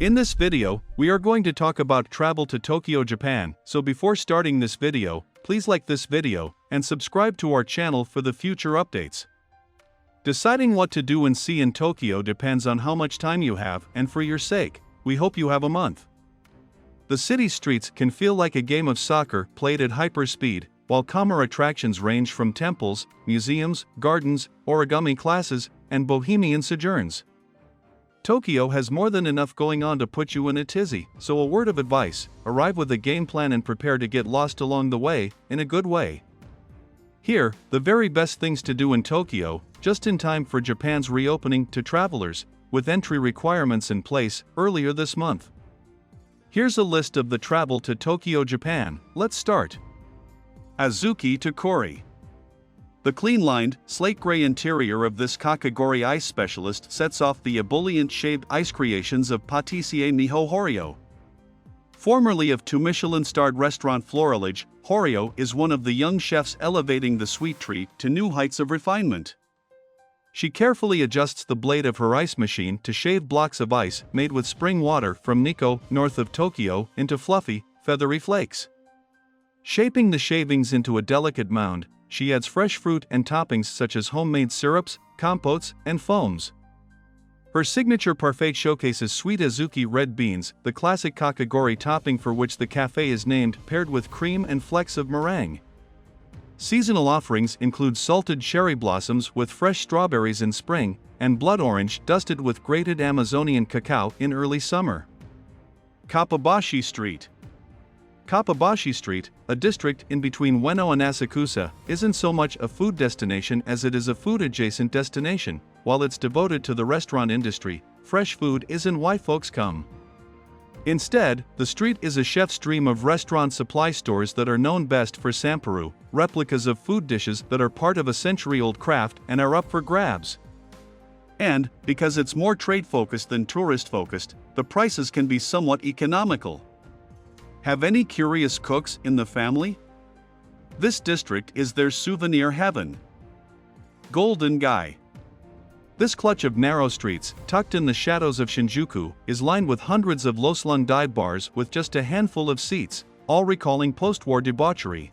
In this video, we are going to talk about travel to Tokyo, Japan, so before starting this video, please like this video, and subscribe to our channel for the future updates. Deciding what to do and see in Tokyo depends on how much time you have, and for your sake, we hope you have a month. The city streets can feel like a game of soccer played at hyper speed, while calmer attractions range from temples, museums, gardens, origami classes, and bohemian sojourns. Tokyo has more than enough going on to put you in a tizzy, so a word of advice: arrive with a game plan and prepare to get lost along the way, in a good way. Here, the very best things to do in Tokyo, just in time for Japan's reopening to travelers, with entry requirements in place earlier this month. Here's a list of the travel to Tokyo, Japan. Let's start. Azuki to Kori. The clean-lined, slate-gray interior of this Kakegori ice specialist sets off the ebullient-shaped ice creations of Patissier Miho Horio. Formerly of two Michelin-starred restaurant Floralage, Horio is one of the young chefs elevating the sweet treat to new heights of refinement. She carefully adjusts the blade of her ice machine to shave blocks of ice made with spring water from Nikko, north of Tokyo, into fluffy, feathery flakes. Shaping the shavings into a delicate mound, she adds fresh fruit and toppings such as homemade syrups, compotes, and foams. Her signature parfait showcases sweet Azuki red beans, the classic Kakegori topping for which the cafe is named, paired with cream and flecks of meringue. Seasonal offerings include salted cherry blossoms with fresh strawberries in spring, and blood orange dusted with grated Amazonian cacao in early summer. KAPPABASHI Street. KAPPABASHI Street, a district in between Ueno and Asakusa, isn't so much a food destination as it is a food-adjacent destination. While it's devoted to the restaurant industry, fresh food isn't why folks come. Instead, the street is a chef's dream of restaurant supply stores that are known best for samparu, replicas of food dishes that are part of a century-old craft and are up for grabs. And, because it's more trade-focused than tourist-focused, the prices can be somewhat economical. Have any curious cooks in the family? This district is their souvenir heaven. Golden Gai. This clutch of narrow streets, tucked in the shadows of Shinjuku, is lined with hundreds of low-slung dive bars with just a handful of seats, all recalling post-war debauchery.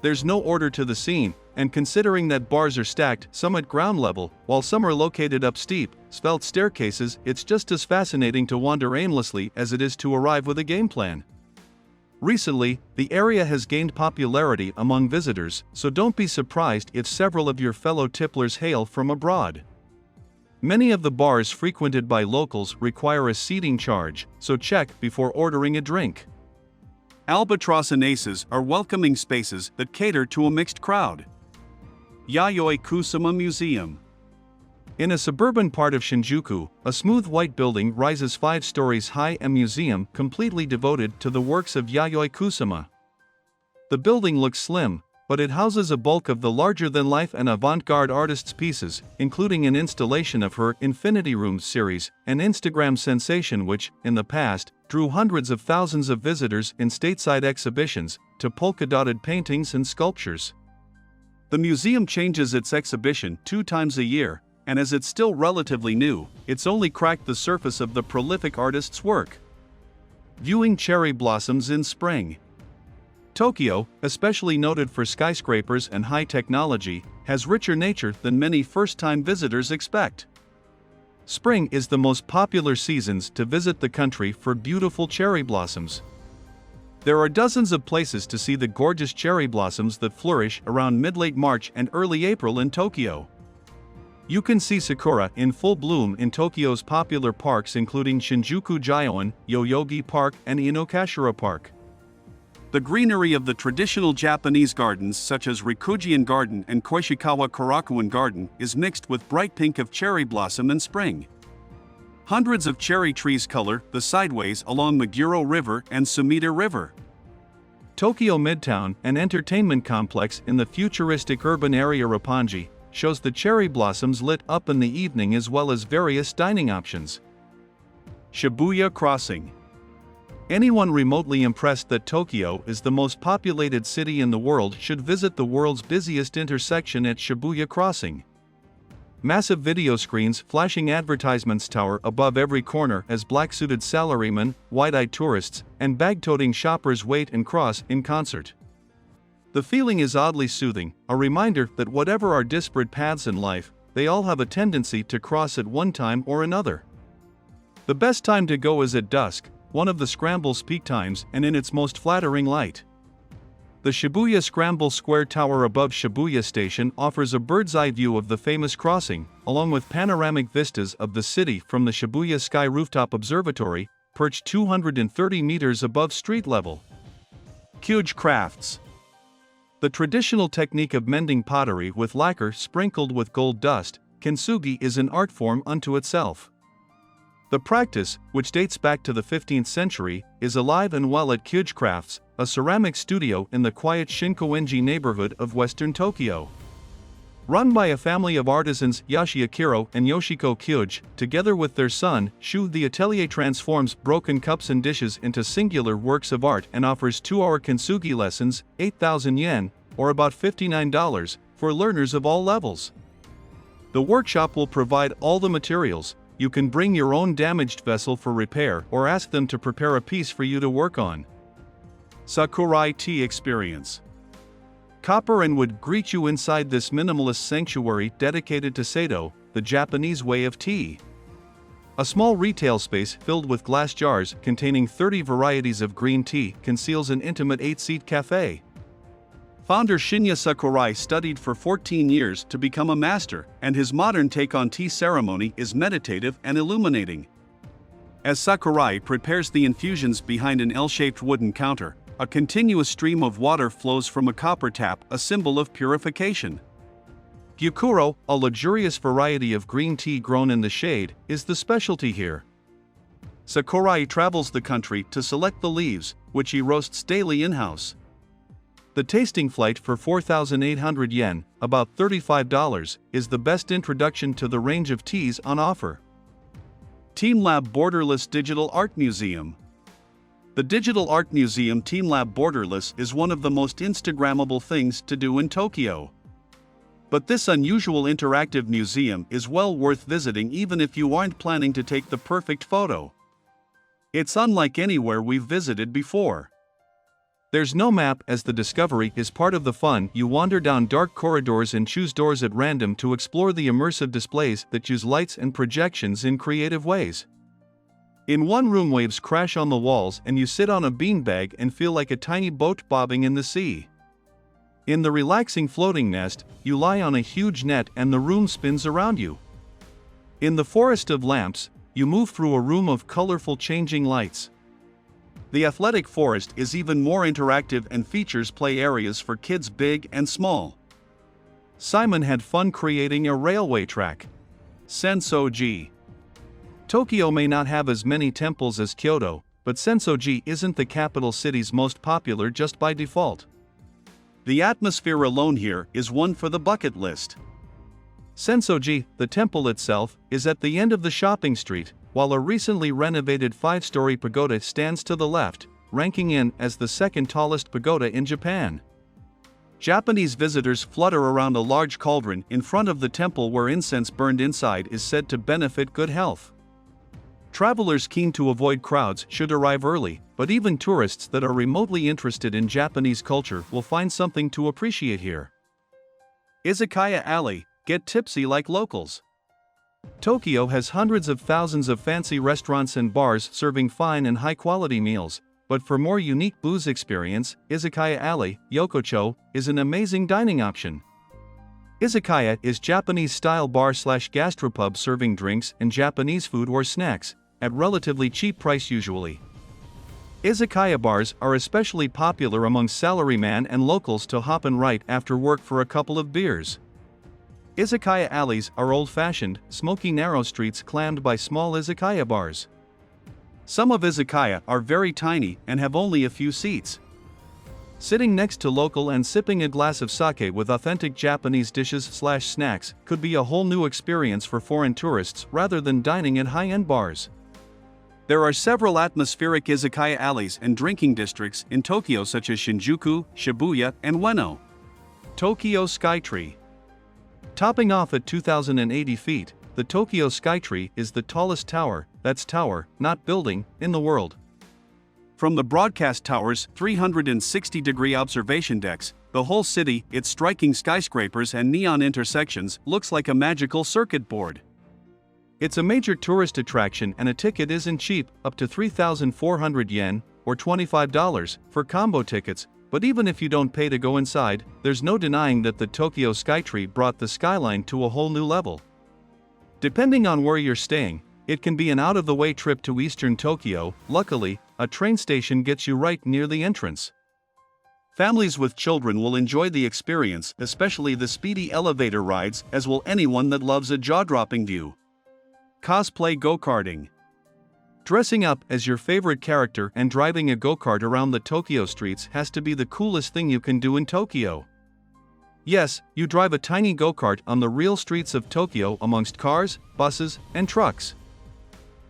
There's no order to the scene, and considering that bars are stacked some at ground level, while some are located up steep, svelte staircases, it's just as fascinating to wander aimlessly as it is to arrive with a game plan. Recently, the area has gained popularity among visitors, so don't be surprised if several of your fellow tipplers hail from abroad. Many of the bars frequented by locals require a seating charge, so check before ordering a drink. Albatross and Aces are welcoming spaces that cater to a mixed crowd. Yayoi Kusama Museum. In a suburban part of Shinjuku, a smooth white building rises 5 stories high, a museum completely devoted to the works of Yayoi Kusama. The building looks slim, but it houses a bulk of the larger-than-life and avant-garde artist's pieces, including an installation of her Infinity Rooms series, an Instagram sensation which, in the past, drew hundreds of thousands of visitors in stateside exhibitions, to polka-dotted paintings and sculptures. The museum changes its exhibition 2 times a year, and as it's still relatively new, it's only cracked the surface of the prolific artist's work. Viewing cherry blossoms in spring. Tokyo, especially noted for skyscrapers and high technology, has richer nature than many first-time visitors expect. Spring is the most popular seasons to visit the country for beautiful cherry blossoms. There are dozens of places to see the gorgeous cherry blossoms that flourish around mid-late March and early April in Tokyo. You can see sakura in full bloom in Tokyo's popular parks including Shinjuku Gyoen, Yoyogi Park, and Inokashira Park. The greenery of the traditional Japanese gardens such as Rikujian Garden and Koishikawa Karakuan Garden is mixed with bright pink of cherry blossom in spring. Hundreds of cherry trees color the sideways along Meguro River and Sumida River. Tokyo Midtown, an entertainment complex in the futuristic urban area Roppongi, shows the cherry blossoms lit up in the evening as well as various dining options. Shibuya Crossing. Anyone remotely impressed that Tokyo is the most populated city in the world should visit the world's busiest intersection at Shibuya Crossing. Massive video screens flashing advertisements tower above every corner as black-suited salarymen, wide-eyed tourists, and bag-toting shoppers wait and cross in concert. The feeling is oddly soothing, a reminder that whatever our disparate paths in life, they all have a tendency to cross at one time or another. The best time to go is at dusk, one of the scramble's peak times and in its most flattering light. The Shibuya Scramble Square Tower above Shibuya Station offers a bird's-eye view of the famous crossing, along with panoramic vistas of the city from the Shibuya Sky Rooftop Observatory, perched 230 meters above street level. KUGE crafts. The traditional technique of mending pottery with lacquer sprinkled with gold dust, kintsugi, is an art form unto itself. The practice, which dates back to the 15th century, is alive and well at KUGE Crafts, a ceramic studio in the quiet Shinkoenji neighborhood of western Tokyo. Run by a family of artisans Yoshiakiro and Yoshiko KUGE, together with their son, Shu, the atelier transforms broken cups and dishes into singular works of art and offers 2-hour kintsugi lessons, 8,000 yen, or about $59, for learners of all levels. The workshop will provide all the materials. You can bring your own damaged vessel for repair or ask them to prepare a piece for you to work on. Sakurai Tea Experience. Copper and wood greet you inside this minimalist sanctuary dedicated to Sado, the Japanese way of tea. A small retail space filled with glass jars containing 30 varieties of green tea conceals an intimate 8-seat cafe. Founder Shinya Sakurai studied for 14 years to become a master, and his modern take on tea ceremony is meditative and illuminating. As Sakurai prepares the infusions behind an L-shaped wooden counter, a continuous stream of water flows from a copper tap, a symbol of purification. Gyokuro, a luxurious variety of green tea grown in the shade, is the specialty here. Sakurai travels the country to select the leaves, which he roasts daily in-house. The tasting flight for 4,800 yen, about $35, is the best introduction to the range of teas on offer. TEAMLAB Borderless Digital Art Museum. The Digital Art Museum TEAMLAB Borderless is one of the most Instagrammable things to do in Tokyo. But this unusual interactive museum is well worth visiting even if you aren't planning to take the perfect photo. It's unlike anywhere we've visited before. There's no map, as the discovery is part of the fun. You wander down dark corridors and choose doors at random to explore the immersive displays that use lights and projections in creative ways. In one room, waves crash on the walls and you sit on a beanbag and feel like a tiny boat bobbing in the sea. In the relaxing floating nest, you lie on a huge net and the room spins around you. In the forest of lamps, you move through a room of colorful changing lights. The athletic forest is even more interactive and features play areas for kids big and small. Simon had fun creating a railway track. Sensoji. Tokyo may not have as many temples as Kyoto, but Sensoji isn't the capital city's most popular just by default. The atmosphere alone here is one for the bucket list. Sensoji, the temple itself, is at the end of the shopping street, while a recently renovated 5-story pagoda stands to the left, ranking in as the second tallest pagoda in Japan. Japanese visitors flutter around a large cauldron in front of the temple where incense burned inside is said to benefit good health. Travelers keen to avoid crowds should arrive early, but even tourists that are remotely interested in Japanese culture will find something to appreciate here. Izakaya Alley, get tipsy like locals. Tokyo has hundreds of thousands of fancy restaurants and bars serving fine and high-quality meals, but for more unique booze experience, Izakaya Alley, Yokocho, is an amazing dining option. Izakaya is Japanese-style bar/gastropub serving drinks and Japanese food or snacks, at relatively cheap price usually. Izakaya bars are especially popular among salarymen and locals to hop in right after work for a couple of beers. Izakaya alleys are old-fashioned, smoky narrow streets clammed by small izakaya bars. Some of izakaya are very tiny and have only a few seats. Sitting next to local and sipping a glass of sake with authentic Japanese dishes/snacks could be a whole new experience for foreign tourists rather than dining at high-end bars. There are several atmospheric izakaya alleys and drinking districts in Tokyo such as Shinjuku, Shibuya, and Ueno. Tokyo Skytree. Topping off at 2,080 feet, the Tokyo Skytree is the tallest tower, that's tower, not building, in the world. From the broadcast tower's 360-degree observation decks, the whole city, its striking skyscrapers and neon intersections, looks like a magical circuit board. It's a major tourist attraction and a ticket isn't cheap, up to 3,400 yen, or $25, for combo tickets, but even if you don't pay to go inside, there's no denying that the Tokyo Skytree brought the skyline to a whole new level. Depending on where you're staying, it can be an out-of-the-way trip to eastern Tokyo. Luckily, a train station gets you right near the entrance. Families with children will enjoy the experience, especially the speedy elevator rides, as will anyone that loves a jaw-dropping view. Cosplay go-karting. Dressing up as your favorite character and driving a go-kart around the Tokyo streets has to be the coolest thing you can do in Tokyo. Yes, you drive a tiny go-kart on the real streets of Tokyo amongst cars, buses, and trucks.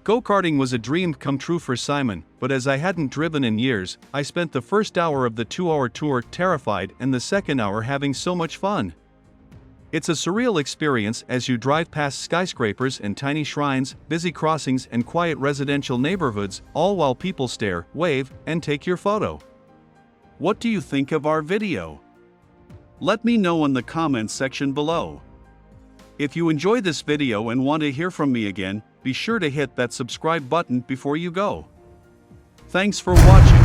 Go-karting was a dream come true for Simon, but as I hadn't driven in years, I spent the first hour of the 2-hour tour terrified and the second hour having so much fun. It's a surreal experience as you drive past skyscrapers and tiny shrines, busy crossings and quiet residential neighborhoods, all while people stare, wave, and take your photo. What do you think of our video? Let me know in the comments section below. If you enjoy this video and want to hear from me again, be sure to hit that subscribe button before you go. Thanks for watching.